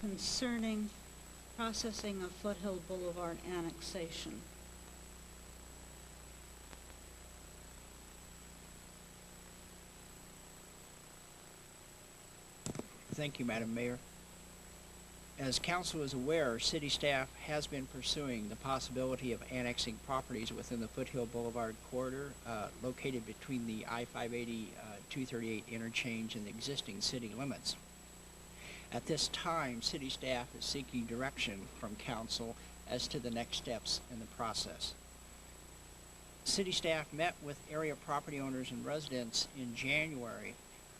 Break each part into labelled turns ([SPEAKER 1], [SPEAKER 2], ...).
[SPEAKER 1] concerning processing of Foothill Boulevard annexation.
[SPEAKER 2] Thank you, Madam Mayor. As council is aware, city staff has been pursuing the possibility of annexing properties within the Foothill Boulevard corridor located between the I-580 238 interchange and the existing city limits. At this time, city staff is seeking direction from council as to the next steps in the process. City staff met with area property owners and residents in January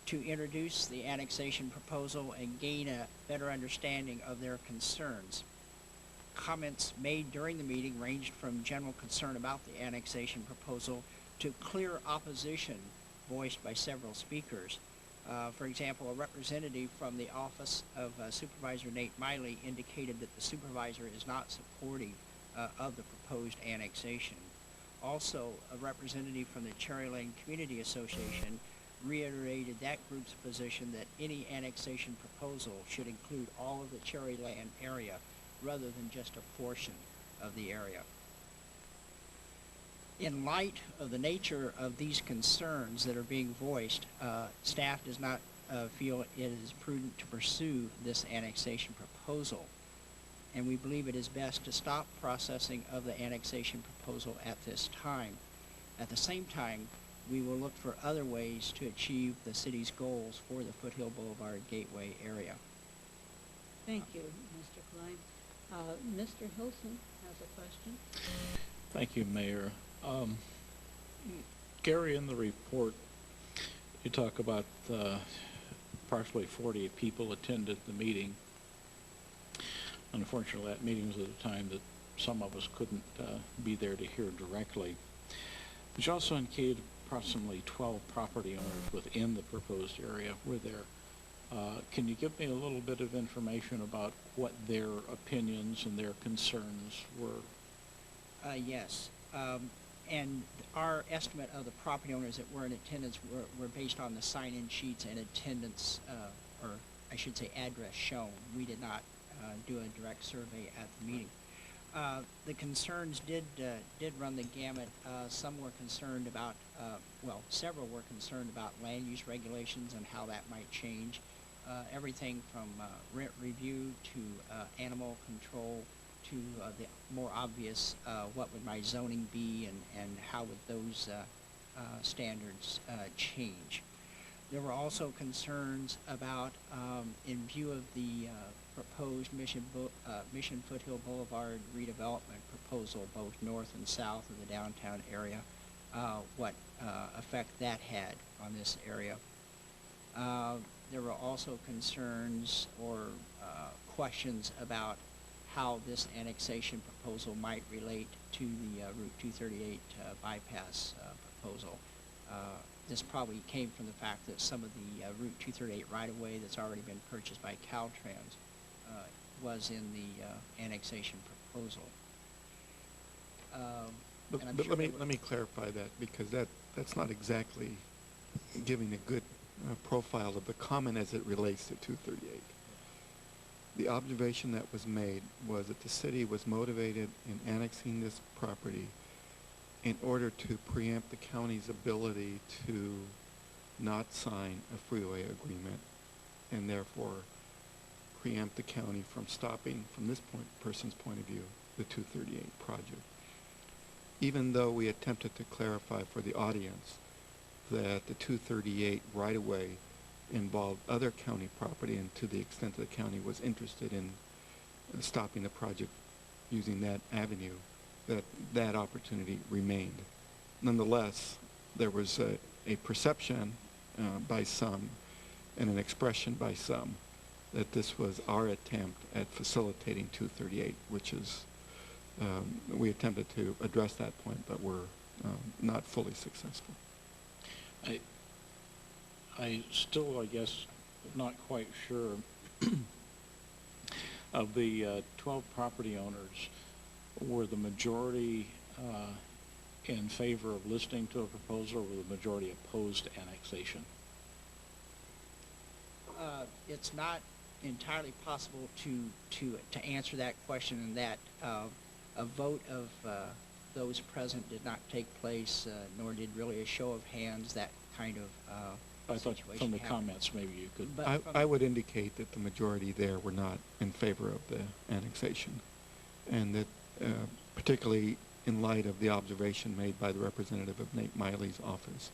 [SPEAKER 2] to introduce the annexation proposal and gain a better understanding of their concerns. Comments made during the meeting ranged from general concern about the annexation proposal to clear opposition voiced by several speakers. For example, a representative from the office of Supervisor Nate Miley indicated that the supervisor is not supportive of the proposed annexation. Also, a representative from the Cherryland Community Association reiterated that group's position that any annexation proposal should include all of the Cherryland area rather than just a portion of the area. In light of the nature of these concerns that are being voiced, staff does not feel it is prudent to pursue this annexation proposal, and we believe it is best to stop processing of the annexation proposal at this time. At the same time, we will look for other ways to achieve the city's goals for the Foothill Boulevard Gateway area.
[SPEAKER 1] Thank you, Mr. Klein. Mr. Hilson has a question.
[SPEAKER 3] Thank you, Mayor. Gary, in the report, you talk about approximately 48 people attended the meeting. Unfortunately, that meeting was at a time that some of us couldn't be there to hear directly. But you also indicated approximately 12 property owners within the proposed area were there. Can you give me a little bit of information about what their opinions and their concerns were?
[SPEAKER 2] Yes. And our estimate of the property owners that were in attendance were based on the sign-in sheets and attendance, or I should say address shown. We did not do a direct survey at the meeting. The concerns did run the gamut. Some were concerned about, well, several were concerned about land use regulations and how that might change. Everything from rent review to animal control to the more obvious, what would my zoning be and how would those standards change. There were also concerns about, in view of the proposed Mission Foothill Boulevard redevelopment proposal, both north and south of the downtown area, what effect that had on this area. There were also concerns or questions about how this annexation proposal might relate to the Route 238 bypass proposal. This probably came from the fact that some of the Route 238 right-of-way that's already been purchased by Caltrans was in the annexation proposal.
[SPEAKER 4] But let me clarify that, because that's not exactly giving a good profile of the comment as it relates to 238. The observation that was made was that the city was motivated in annexing this property in order to preempt the county's ability to not sign a freeway agreement, and therefore preempt the county from stopping, from this person's point of view, the 238 project. Even though we attempted to clarify for the audience that the 238 right-of-way involved other county property, and to the extent that the county was interested in stopping the project using that avenue, that opportunity remained. Nonetheless, there was a perception by some and an expression by some that this was our attempt at facilitating 238, which is, we attempted to address that point, but were not fully successful.
[SPEAKER 3] I still, I guess, not quite sure of the 12 property owners. Were the majority in favor of listening to a proposal, or were the majority opposed to annexation?
[SPEAKER 2] It's not entirely possible to answer that question, and that a vote of those present did not take place, nor did really a show of hands, that kind of
[SPEAKER 3] I thought
[SPEAKER 2] situation
[SPEAKER 3] from the
[SPEAKER 2] happen.
[SPEAKER 3] comments, maybe you could.
[SPEAKER 2] But
[SPEAKER 4] I would indicate that the majority there were not in favor of the annexation, and that particularly in light of the observation made by the representative of Nate Miley's office,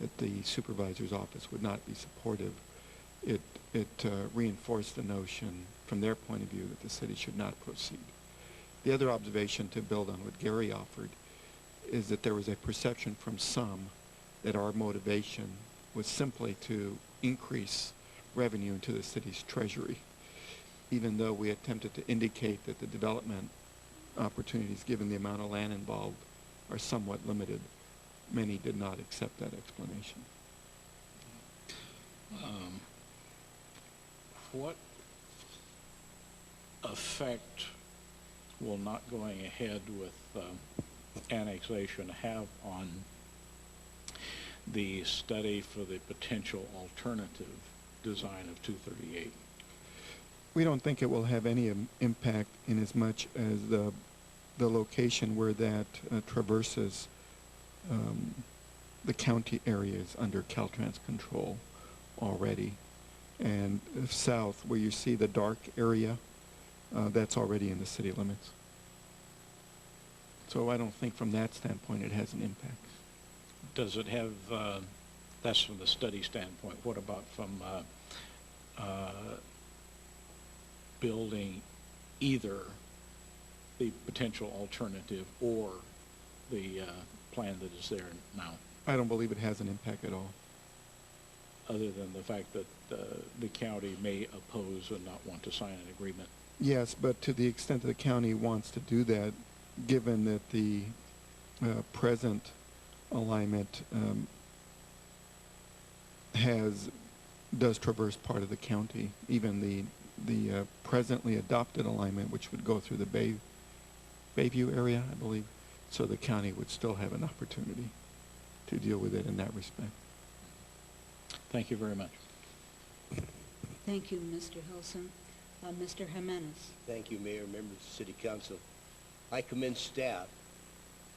[SPEAKER 4] that the supervisor's office would not be supportive. It reinforced the notion from their point of view that the city should not proceed. The other observation, to build on what Gary offered, is that there was a perception from some that our motivation was simply to increase revenue into the city's treasury, even though we attempted to indicate that the development opportunities, given the amount of land involved, are somewhat limited. Many did not accept that explanation.
[SPEAKER 3] What effect will not going ahead with annexation have on the study for the potential alternative design of 238?
[SPEAKER 4] We don't think it will have any impact in as much as the location where that traverses the county areas under Caltrans control already. And south, where you see the dark area, that's already in the city limits. So I don't think from that standpoint it has an impact.
[SPEAKER 3] Does it have, that's from the study standpoint, what about from building either the potential alternative or the plan that is there now?
[SPEAKER 4] I don't believe it has an impact at all.
[SPEAKER 3] Other than the fact that the county may oppose and not want to sign an agreement?
[SPEAKER 4] Yes, but to the extent that the county wants to do that, given that the present alignment does traverse part of the county, even the presently adopted alignment, which would go through the Bayview area, I believe, so the county would still have an opportunity to deal with it in that respect.
[SPEAKER 3] Thank you very much.
[SPEAKER 1] Thank you, Mr. Hilson. Mr. Jimenez.
[SPEAKER 5] Thank you, Mayor, members of the City Council. I commend staff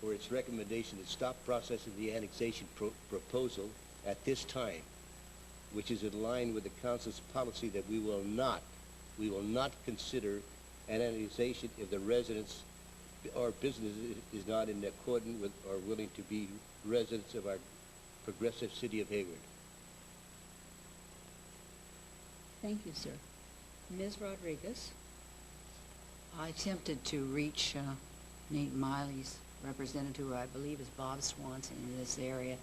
[SPEAKER 5] for its recommendation to stop processing the annexation proposal at this time, which is in line with the Council's policy that we will not consider an annexation if the residents or business is not in accordance with or willing to be residents of our progressive city of Hayward.
[SPEAKER 1] Thank you, sir. Ms. Rodriguez.
[SPEAKER 6] I attempted to reach Nate Miley's representative, who I believe is Bob Swanson, in this area.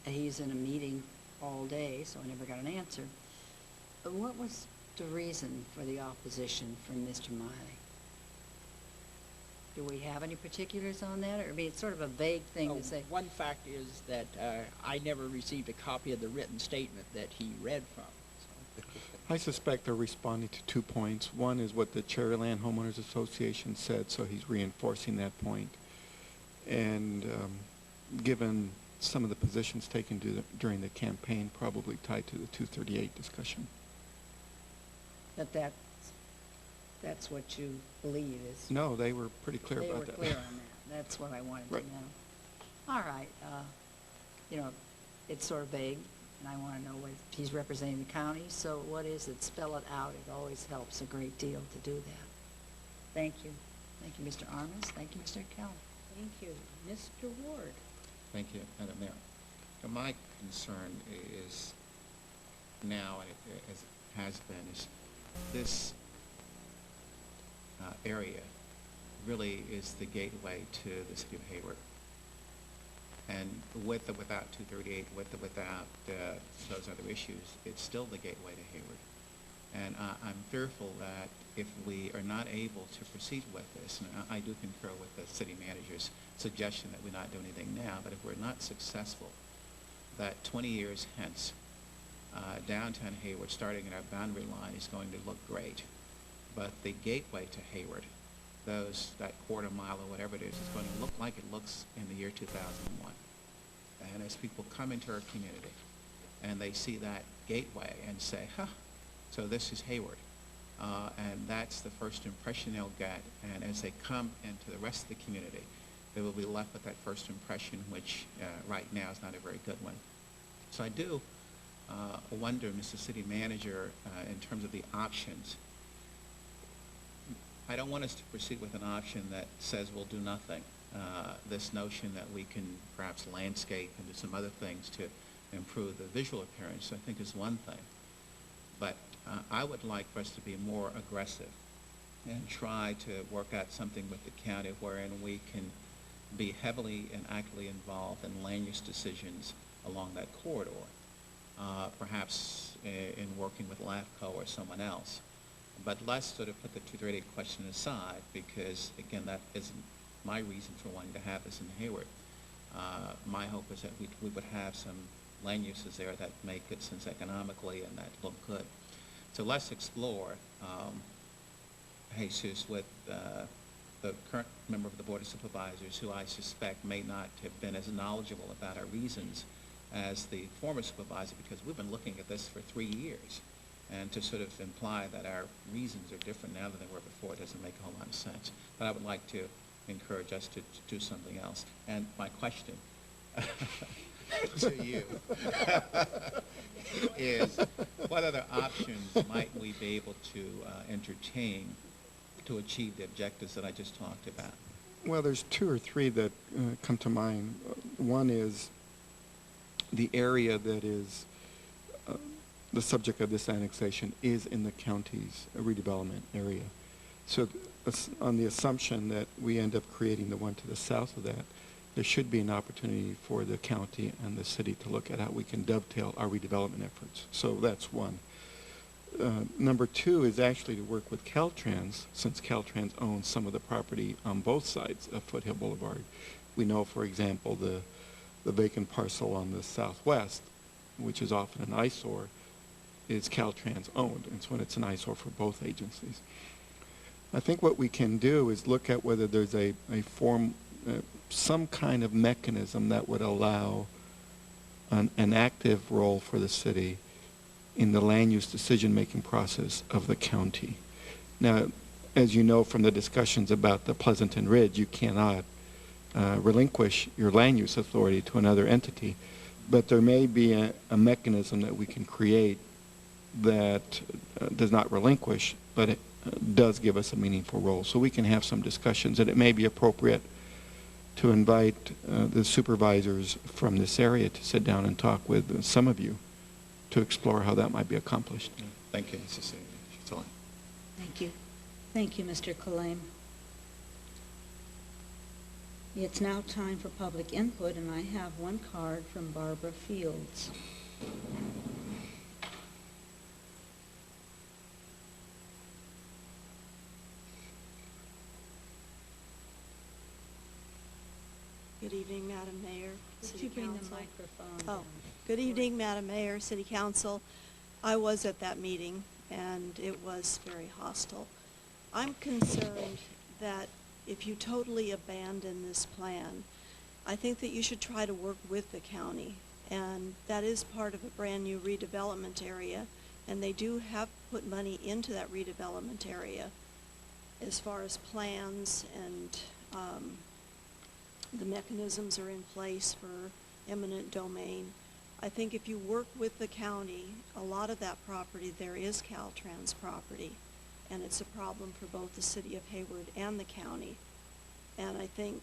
[SPEAKER 6] He's in a meeting all day, so I never got an answer. But what was the reason for the opposition from Mr. Miley? Do we have any particulars on that? Or, I mean, it's sort of a vague thing to say.
[SPEAKER 2] One fact is that I never received a copy of the written statement that he read from. So.
[SPEAKER 4] I suspect they're responding to 2 points. One is what the Cherryland Homeowners Association said, so he's reinforcing that point. And given some of the positions taken during the campaign, probably tied to the 238 discussion.
[SPEAKER 6] That that's what you believe is...
[SPEAKER 4] No, they were pretty clear about that.
[SPEAKER 6] They were clear on that. That's what I wanted
[SPEAKER 4] Right.
[SPEAKER 6] to know. All right. You know, it's sort of vague, and I want to know what he's representing the county. So what is it? Spell it out. It always helps a great deal to do that. Thank you. Thank you, Mr. Armas. Thank you, Mr. Kelly.
[SPEAKER 1] Thank you. Mr. Ward.
[SPEAKER 7] Thank you, Madam Mayor. Now, my concern is now, and as it has been, is this area really is the gateway to the city of Hayward. And with or without 238, with or without those other issues, it's still the gateway to Hayward. And I'm fearful that if we are not able to proceed with this, and I do concur with the city manager's suggestion that we not do anything now, but if we're not successful, that 20 years hence, downtown Hayward, starting at our boundary line, is going to look great. But the gateway to Hayward, that quarter mile or whatever it is going to look like it looks in the year 2001. And as people come into our community and they see that gateway and say, huh, so this is Hayward, And that's the first impression they'll get. And as they come into the rest of the community, they will be left with that first impression, which right now is not a very good one. So I do wonder, Mr. City Manager, in terms of the options, I don't want us to proceed with an option that says we'll do nothing. This notion that we can perhaps landscape and do some other things to improve the visual appearance, I think, is one thing. But I would like for us to be more aggressive and try to work out something with the county wherein we can be heavily and actively involved in land use decisions along that corridor, perhaps in working with LAFCO or someone else. But let's sort of put the 238 question aside, because, again, that isn't my reason for wanting to have this in Hayward. My hope is that we would have some land uses there that make good sense economically and that look good. So let's explore, Jesus, with the current member of the Board of Supervisors, who I suspect may not have been as knowledgeable about our reasons as the former supervisor, because we've been looking at this for 3 years. And to sort of imply that our reasons are different now than they were before doesn't make a whole lot of sense. But I would like to encourage us to do something else. And my question to you is, what other options might we be able to entertain to achieve the objectives that I just talked about?
[SPEAKER 4] Well, there's 2 or 3 that come to mind. One is the area that is the subject of this annexation is in the county's redevelopment area. So on the assumption that we end up creating the one to the south of that, there should be an opportunity for the county and the city to look at how we can dovetail our redevelopment efforts. So that's one. Number 2 is actually to work with Caltrans, since Caltrans owns some of the property on both sides of Foothill Boulevard. We know, for example, the vacant parcel on the southwest, which is often an eyesore, is Caltrans owned, and so it's an eyesore for both agencies. I think what we can do is look at whether there's a form, some kind of mechanism that would allow an active role for the city in the land use decision-making process of the county. Now, as you know from the discussions about the Pleasanton Ridge, you cannot relinquish your land use authority to another entity, but there may be a mechanism that we can create that does not relinquish, but it does give us a meaningful role. So we can have some discussions, and it may be appropriate to invite the supervisors from this area to sit down and talk with some of you to explore how that might be accomplished.
[SPEAKER 7] Thank you, Mrs. City Manager.
[SPEAKER 1] Thank you. Thank you, Mr. Kalame. It's now time for public input, and I have one card from Barbara Fields.
[SPEAKER 8] Good evening, Madam Mayor,
[SPEAKER 1] Would
[SPEAKER 8] City
[SPEAKER 1] you bring the
[SPEAKER 8] Council.
[SPEAKER 1] microphone
[SPEAKER 8] Oh,
[SPEAKER 1] down?
[SPEAKER 8] good evening, Madam Mayor, City Council. I was at that meeting, and it was very hostile. I'm concerned that if you totally abandon this plan, I think that you should try to work with the county, and that is part of a brand-new redevelopment area, and they do have put money into that redevelopment area as far as plans and the mechanisms are in place for eminent domain. I think if you work with the county, a lot of that property there is Caltrans property, and it's a problem for both the city of Hayward and the county. And I think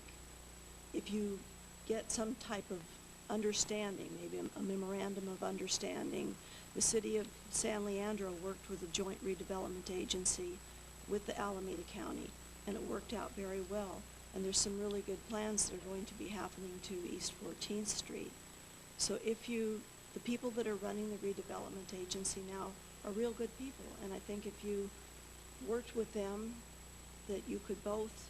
[SPEAKER 8] if you get some type of understanding, maybe a memorandum of understanding, the city of San Leandro worked with a joint redevelopment agency with the Alameda County, and it worked out very well. And there's some really good plans that are going to be happening to East 14th Street. So the people that are running the redevelopment agency now are real good people, and I think if you worked with them, that you could both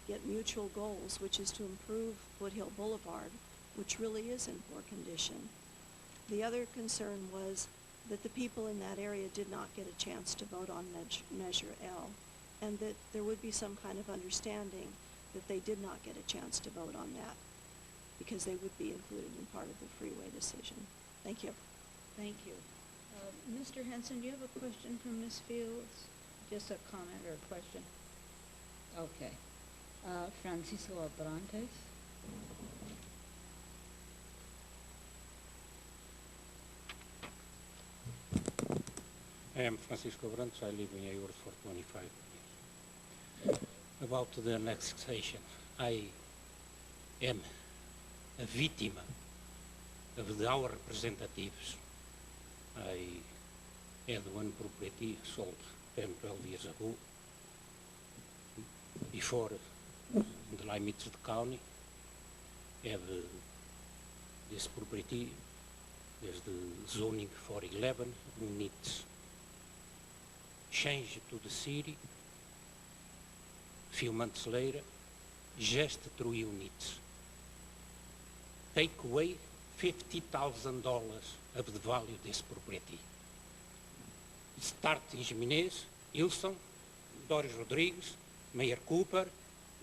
[SPEAKER 8] get mutual goals, which is to improve Foothill Boulevard, which really is in poor condition. The other concern was that the people in that area did not get a chance to vote on Measure L, and that there would be some kind of understanding that they did not get a chance to vote on that, because they would be included in part of the freeway decision. Thank you.
[SPEAKER 1] Thank you. Mr. Henson, do you have a question from Ms. Fields? Just a comment or a question? Okay. Francisco Abrantes?
[SPEAKER 9] I am Francisco Brandt. I live in Hayward for 25 years. About the annexation, I am a victim of our representatives. I had one property sold 10, 12 years ago, before the limits of the county. Have this property, there's the zoning for 11, who needs change to the city. Few months later, just 3 units. Take away $50,000 of the value of this property. Start in Jimenez, Ilson, Doris Rodrigues, Mayor Cooper,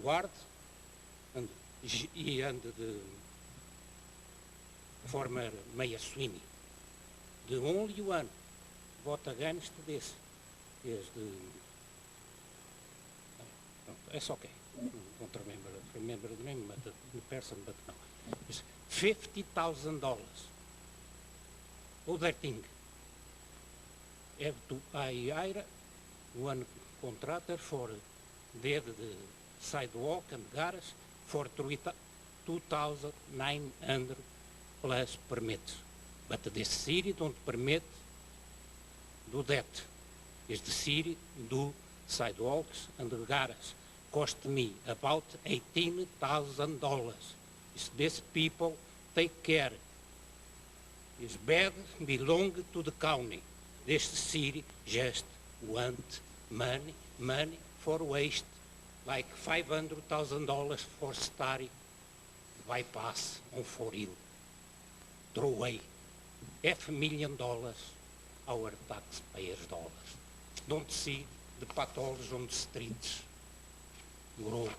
[SPEAKER 9] Ward, and the former Mayor Sweeney. The only one vote against this is the, it's okay, don't remember the name of the person, but no. It's $50,000. Other thing, have to hire one contractor for the sidewalk and garage for 2,900 plus permits. But the city don't permit do that. Is the city do sidewalks and the garage. Cost me about $18,000. Is this people take care? Is bad belong to the county. This city just want money for waste, like $500,000 for starting bypass on 4 Throw away $500,000 our taxpayers' dollars. Don't see the potholes on the streets grow.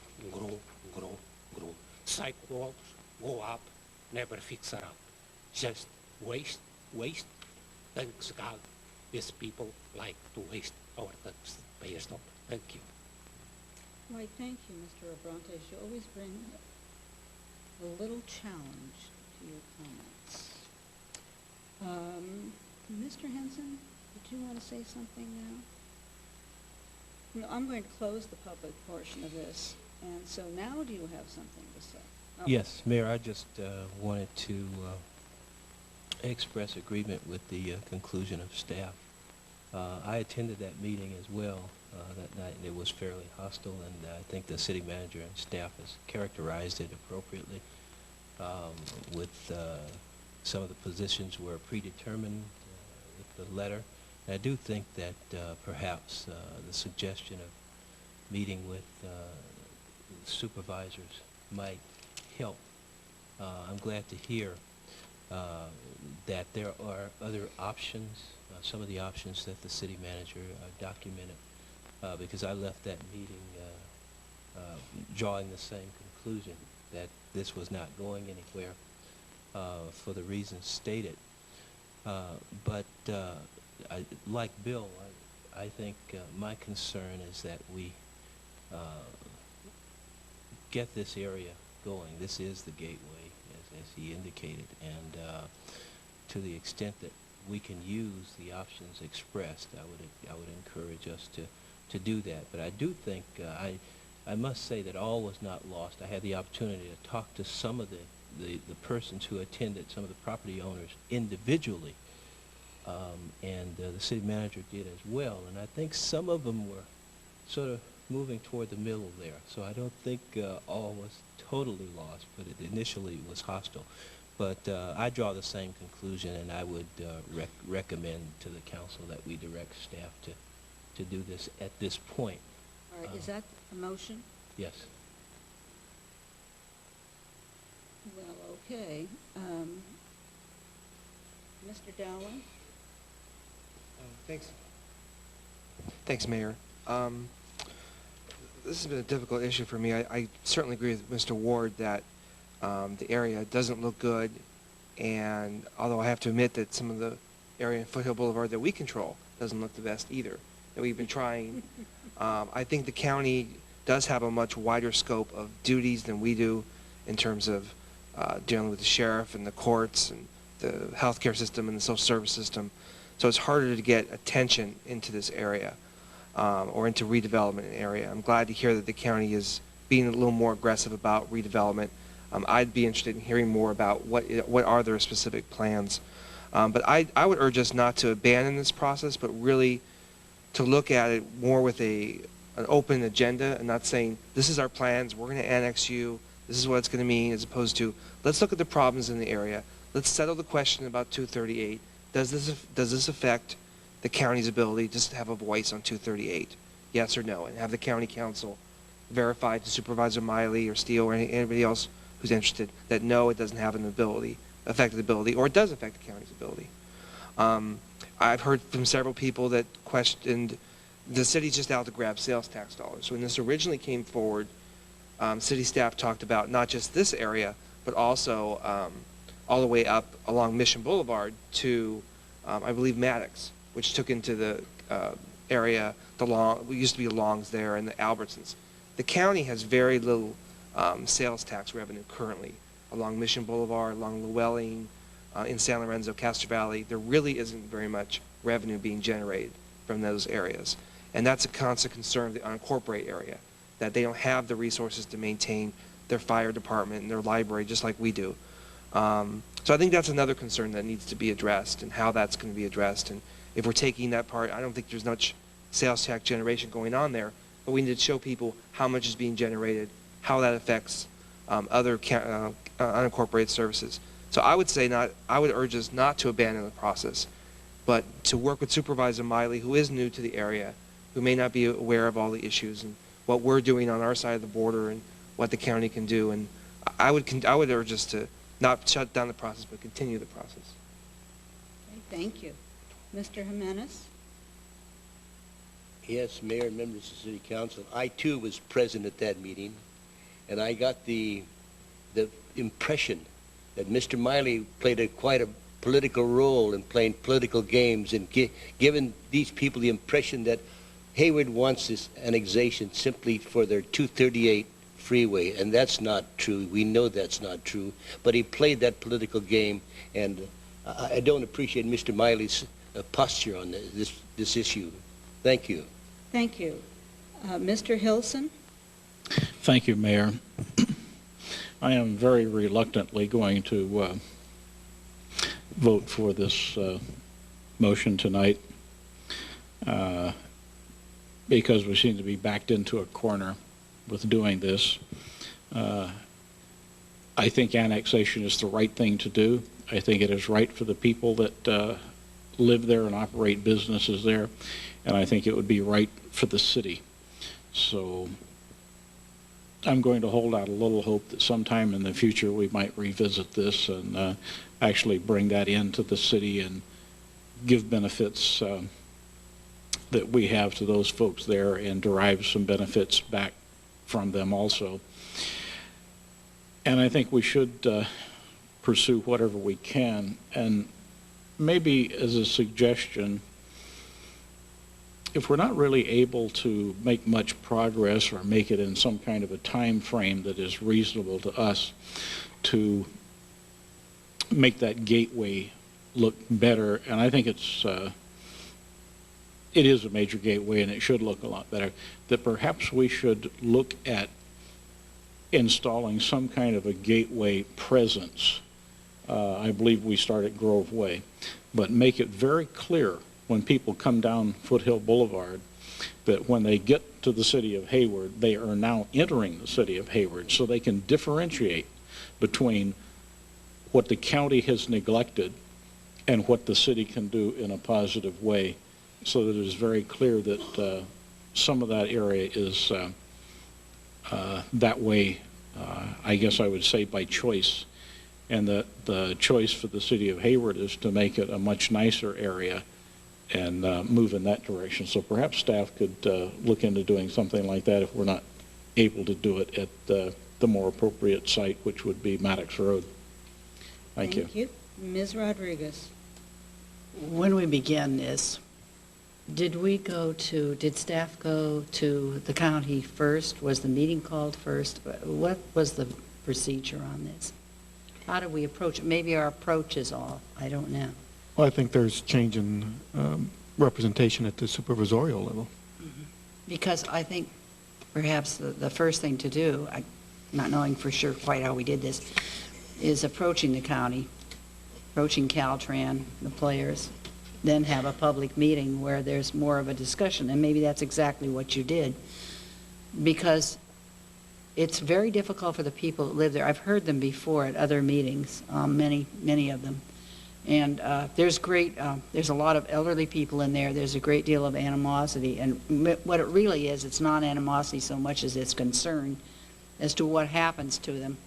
[SPEAKER 9] Sidewalks go up, never fix it up. Just waste. Thanks God, these people like to waste our taxpayers' dollars. Thank you.
[SPEAKER 1] Why, thank you, Mr. Abrantes. You always bring a little challenge to your comments. Mr. Henson, did you want to say something now? No, I'm going to close the public portion of this, and so now do you have something to say? Oh.
[SPEAKER 10] Yes, Mayor, I just wanted to express agreement with the conclusion of staff. I attended that meeting as well that night, and it was fairly hostile, and I think the city manager and staff has characterized it appropriately with some of the positions were predetermined with the letter. And I do think that perhaps the suggestion of meeting with supervisors might help. I'm glad to hear that there are other options, some of the options that the city manager documented, because I left that meeting drawing the same conclusion, that this was not going anywhere for the reasons stated. But like Bill, I think my concern is that we get this area going. This is the gateway, as he indicated, and to the extent that we can use the options expressed, I would encourage us to do that. But I do think I must say that all was not lost. I had the opportunity to talk to some of the persons who attended, some of the property owners individually, and the city manager did as well. And I think some of them were sort of moving toward the middle there. So I don't think all was totally lost, but it initially was hostile. But I draw the same conclusion, and I would recommend to the council that we direct staff to do this at this point.
[SPEAKER 1] All right, is that a motion?
[SPEAKER 10] Yes.
[SPEAKER 1] Well, okay. Mr. Dowling?
[SPEAKER 11] Thanks, Mayor. This has been a difficult issue for me. I certainly agree with Mr. Ward that the area doesn't look good, and although I have to admit that some of the area in Foothill Boulevard that we control doesn't look the best either, that we've been trying. I think the county does have a much wider scope of duties than we do in terms of dealing with the sheriff and the courts and the healthcare system and the social service system. So it's harder to get attention into this area or into redevelopment area. I'm glad to hear that the county is being a little more aggressive about redevelopment. I'd be interested in hearing more about what are their specific plans. But I would urge us not to abandon this process, but really to look at it more with an open agenda and not saying, this is our plans, we're going to annex you, this is what it's going to mean, as opposed to, let's look at the problems in the area. Let's settle the question about 238. Does this affect the county's ability just to have a voice on 238? Yes or no? And have the county council verify to Supervisor Miley or Steele or anybody else who's interested that no, it doesn't have an affect the ability, or it does affect the county's ability. I've heard from several people that questioned the city's just out to grab sales tax dollars. When this originally came forward, city staff talked about not just this area, but also all the way up along Mission Boulevard to, I believe, Maddox, which took into the area, we used to be Longs there, and the Albertsons. The county has very little sales tax revenue currently along Mission Boulevard, along Llewellyn, in San Lorenzo, Castro Valley. There really isn't very much revenue being generated from those areas. And that's a constant concern of the unincorporated area, that they don't have the resources to maintain their fire department and their library just like we do. So I think that's another concern that needs to be addressed, and how that's going to be addressed. And if we're taking that part, I don't think there's much sales tax generation going on there, but we need to show people how much is being generated, how that affects other unincorporated services. So I would urge us not to abandon the process, but to work with Supervisor Miley, who is new to the area, who may not be aware of all the issues and what we're doing on our side of the border and what the county can do. And I would urge us to not shut down the process, but continue the process.
[SPEAKER 1] Okay, thank you. Mr. Jimenez?
[SPEAKER 5] Yes, Mayor and members of the City Council. I, too, was present at that meeting, and I got the impression that Mr. Miley played quite a political role in playing political games and giving these people the impression that Hayward wants this annexation simply for their 238 freeway, and that's not true. We know that's not true, but he played that political game, and I don't appreciate Mr. Miley's posture on this issue. Thank you.
[SPEAKER 1] Thank you. Mr. Hilson?
[SPEAKER 3] Thank you, Mayor. I am very reluctantly going to vote for this motion tonight because we seem to be backed into a corner with doing this. I think annexation is the right thing to do. I think it is right for the people that live there and operate businesses there, and I think it would be right for the city. So I'm going to hold out a little hope that sometime in the future we might revisit this and actually bring that into the city and give benefits that we have to those folks there and derive some benefits back from them also. And I think we should pursue whatever we can. And maybe as a suggestion, if we're not really able to make much progress or make it in some kind of a time frame that is reasonable to us to make that gateway look better, and I think it is a major gateway and it should look a lot better, that perhaps we should look at installing some kind of a gateway presence. I believe we start at Grove Way, but make it very clear when people come down Foothill Boulevard that when they get to the city of Hayward, they are now entering the city of Hayward, so they can differentiate between what the county has neglected and what the city can do in a positive way, so that it is very clear that some of that area is that way, I guess I would say by choice, and that the choice for the city of Hayward is to make it a much nicer area and move in that direction. So perhaps staff could look into doing something like that if we're not able to do it at the more appropriate site, which would be Maddox Road. Thank you.
[SPEAKER 1] Thank you. Ms. Rodriguez?
[SPEAKER 6] When we began this, did staff go to the county first? Was the meeting called first? What was the procedure on this? How do we approach it? Maybe our approach is off. I don't know.
[SPEAKER 4] Well, I think there's change in representation at the supervisorial level.
[SPEAKER 6] Because I think perhaps the first thing to do, not knowing for sure quite how we did this, is approaching the county, approaching Caltran, the players, then have a public meeting where there's more of a discussion. And maybe that's exactly what you did. Because it's very difficult for the people that live there. I've heard them before at other meetings, many of them. And there's a lot of elderly people in there. There's a great deal of animosity. And what it really is, it's not animosity so much as it's concern as to what happens to them.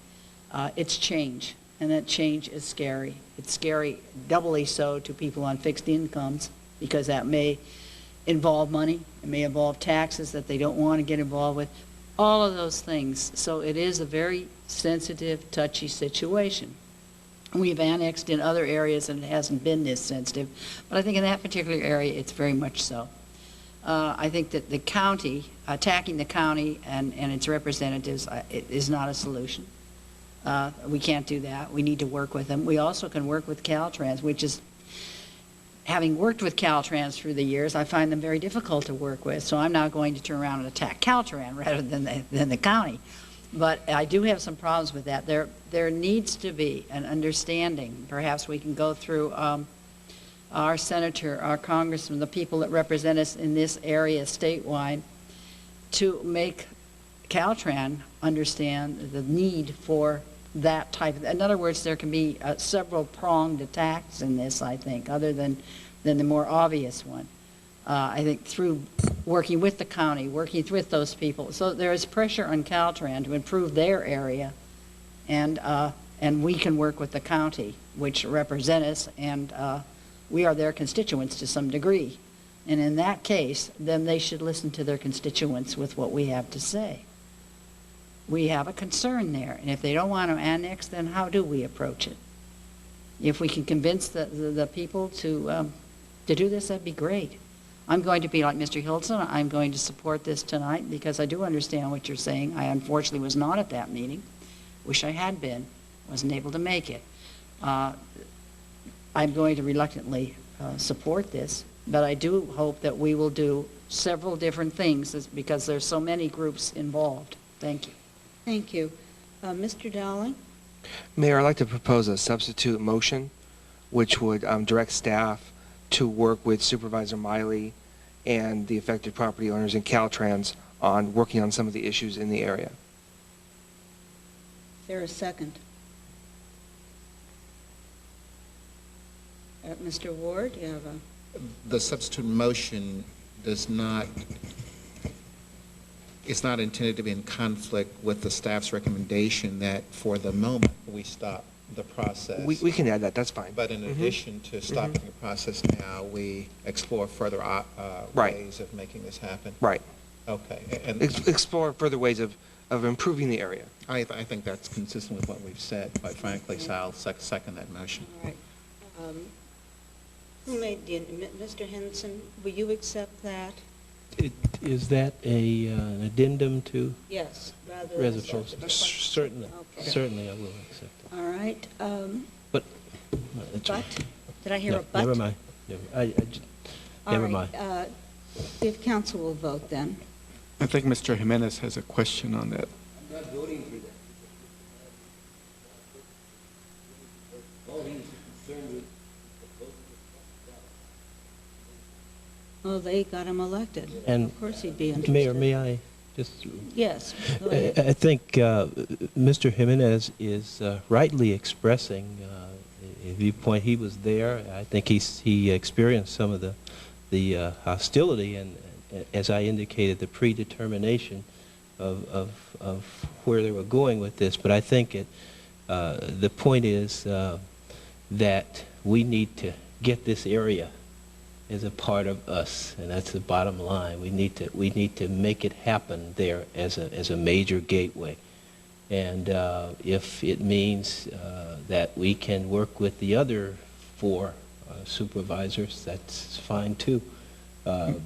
[SPEAKER 6] It's change. And that change is scary. It's scary, doubly so, to people on fixed incomes, because that may involve money. It may involve taxes that they don't want to get involved with. All of those things. So it is a very sensitive, touchy situation. We've annexed in other areas and it hasn't been this sensitive. But I think in that particular area, it's very much so. I think that the county, attacking the county and its representatives is not a solution. We can't do that. We need to work with them. We also can work with Caltrans, which is, having worked with Caltrans through the years, I find them very difficult to work with. So I'm now going to turn around and attack Caltrans rather than the county. But I do have some problems with that. There needs to be an understanding. Perhaps we can go through our senator, our congressman, the people that represent us in this area statewide, to make Caltrans understand the need for that type of, in other words, there can be several pronged attacks in this, I think, other than the more obvious one. I think through working with the county, working with those people. So there is pressure on Caltrans to improve their area, and we can work with the county, which represent us, and we are their constituents to some degree. And in that case, then they should listen to their constituents with what we have to say. We have a concern there, and if they don't want to annex, then how do we approach it? If we can convince the people to do this, that'd be great. I'm going to be like Mr. Hilton. I'm going to support this tonight because I do understand what you're saying. I unfortunately was not at that meeting. Wish I had been. Wasn't able to make it. I'm going to reluctantly support this, but I do hope that we will do several different things because there's so many groups involved. Thank you.
[SPEAKER 1] Thank you. Mr. Dowling?
[SPEAKER 11] Mayor, I'd like to propose a substitute motion which would direct staff to work with Supervisor Miley and the affected property owners in Caltrans on working on some of the issues in the area.
[SPEAKER 1] Is there a second? Mr. Ward, you have a...
[SPEAKER 7] The substitute motion is not intended to be in conflict with the staff's recommendation that for the moment we stop the process.
[SPEAKER 11] We can add that, that's fine.
[SPEAKER 7] But in addition to stopping the process now, we explore further ways of making this happen?
[SPEAKER 11] Right.
[SPEAKER 7] Okay. And
[SPEAKER 11] explore further ways of improving the area.
[SPEAKER 7] I think that's consistent with what we've said, quite frankly, so I'll second that motion.
[SPEAKER 1] All right. Who made the, Mr. Henson, will you accept that?
[SPEAKER 10] Is that an addendum to
[SPEAKER 1] Yes, rather than
[SPEAKER 10] resolution? Certainly,
[SPEAKER 1] Okay.
[SPEAKER 10] certainly I will accept it.
[SPEAKER 1] All right.
[SPEAKER 10] But, that's
[SPEAKER 1] But?
[SPEAKER 10] right.
[SPEAKER 1] Did I hear
[SPEAKER 10] No,
[SPEAKER 1] a but?
[SPEAKER 10] Never mind. Never mind.
[SPEAKER 1] If council will vote then.
[SPEAKER 4] I think Mr. Jimenez has a question on that.
[SPEAKER 5] I'm not voting for that. All he's concerned with.
[SPEAKER 1] Oh, they got him elected.
[SPEAKER 10] And
[SPEAKER 1] Of course he'd be interested.
[SPEAKER 10] Mayor, may I just...
[SPEAKER 1] Yes, go ahead.
[SPEAKER 10] I think Mr. Jimenez is rightly expressing a viewpoint. He was there. I think he experienced some of the hostility and, as I indicated, the predetermination of where they were going with this. But I think the point is that we need to get this area as a part of us, and that's the bottom line. We need to make it happen there as a major gateway, and if it means that we can work with the other 4 supervisors, that's fine too,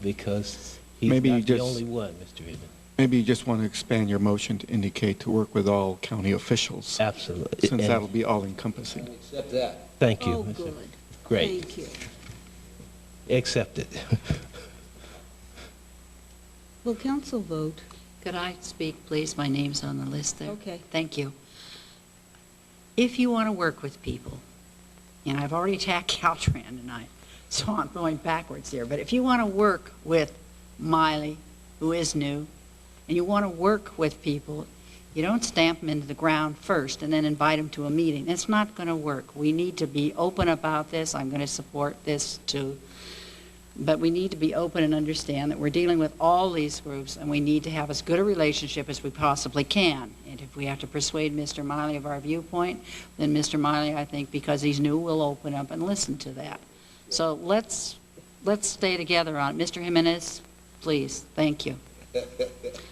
[SPEAKER 10] because he's
[SPEAKER 4] Maybe you
[SPEAKER 10] not the
[SPEAKER 4] just-
[SPEAKER 10] only one, Mr. Hidden.
[SPEAKER 4] Maybe you just want to expand your motion to indicate to work with all county officials.
[SPEAKER 10] Absolutely.
[SPEAKER 4] Since
[SPEAKER 10] And
[SPEAKER 4] that'll be all-encompassing.
[SPEAKER 5] Accept that.
[SPEAKER 10] Thank you.
[SPEAKER 1] Oh,
[SPEAKER 10] Mr.
[SPEAKER 1] good.
[SPEAKER 10] Great.
[SPEAKER 1] Thank you.
[SPEAKER 10] Accepted.
[SPEAKER 1] Will council vote?
[SPEAKER 6] Could I speak, please? My name's on the list there.
[SPEAKER 1] Okay.
[SPEAKER 6] Thank you. If you want to work with people, and I've already attacked Caltrans tonight, so I'm going backwards here, but if you want to work with Miley, who is new, and you want to work with people, you don't stamp them into the ground first and then invite them to a meeting. It's not going to work. We need to be open about this. I'm going to support this too. But we need to be open and understand that we're dealing with all these groups, and we need to have as good a relationship as we possibly can. And if we have to persuade Mr. Miley of our viewpoint, then Mr. Miley, I think, because he's new, will open up and listen to that. So let's stay together on it. Mr. Jimenez, please, thank you.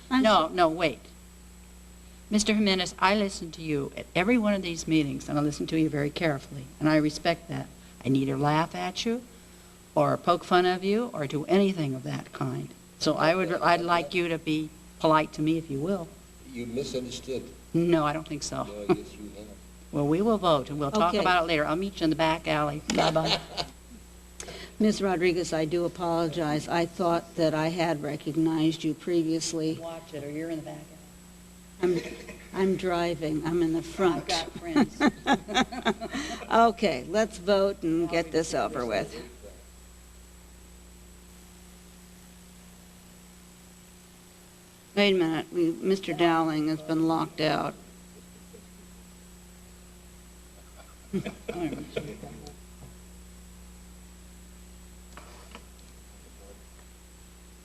[SPEAKER 6] No, wait. Mr. Jimenez, I listen to you at every one of these meetings, and I listen to you very carefully, and I respect that. I neither laugh at you or poke fun of you or do anything of that kind. So I'd like you to be polite to me, if you will.
[SPEAKER 5] You misunderstood.
[SPEAKER 6] No, I don't think so.
[SPEAKER 5] No, yes, you have.
[SPEAKER 6] Well, we will vote, and we'll talk
[SPEAKER 1] Okay.
[SPEAKER 6] about it later. I'll meet you in the back alley. Bye-bye.
[SPEAKER 1] Ms. Rodriguez, I do apologize. I thought that I had recognized you previously.
[SPEAKER 6] Watch it, or you're in the back alley.
[SPEAKER 1] I'm driving. I'm in the front.
[SPEAKER 6] I've got friends.
[SPEAKER 1] Okay, let's vote and get this over with. Wait a minute. Mr. Dowling has been locked out.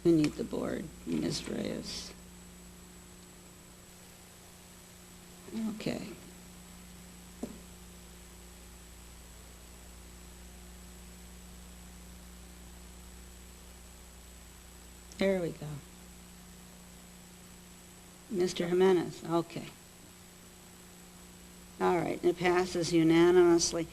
[SPEAKER 1] We need the board, Ms. Reyes. Okay. There we go. Mr. Jimenez, okay. All right, it passes unanimously.